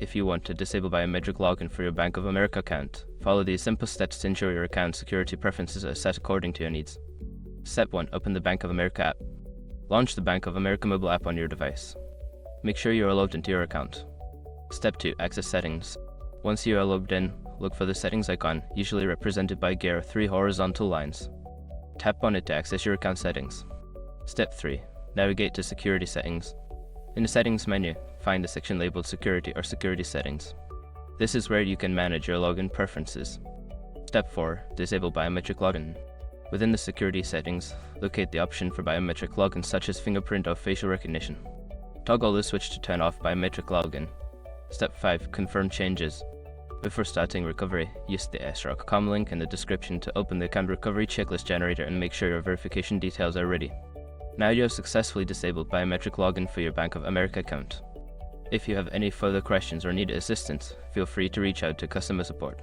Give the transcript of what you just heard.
If you want to disable biometric login for your Bank of America account, follow these simple steps to ensure your account security preferences are set according to your needs. Step 1. Open the Bank of America app. Launch the Bank of America mobile app on your device. Make sure you are logged into your account. Step 2. Access settings. Once you are logged in, look for the settings icon, usually represented by gear 3 horizontal lines. Tap on it to access your account settings. Step 3. Navigate to Security Settings. In the Settings menu, find the section labeled Security or Security Settings. This is where you can manage your login preferences. Step 4. Disable biometric login. Within the Security Settings, locate the option for biometric login such as fingerprint or facial recognition. Toggle the switch to turn off biometric login. Step 5. Confirm changes. Before starting recovery, use the SROC.com link in the description to open the account recovery checklist generator and make sure your verification details are ready. Now you have successfully disabled biometric login for your Bank of America account. If you have any further questions or need assistance, feel free to reach out to customer support.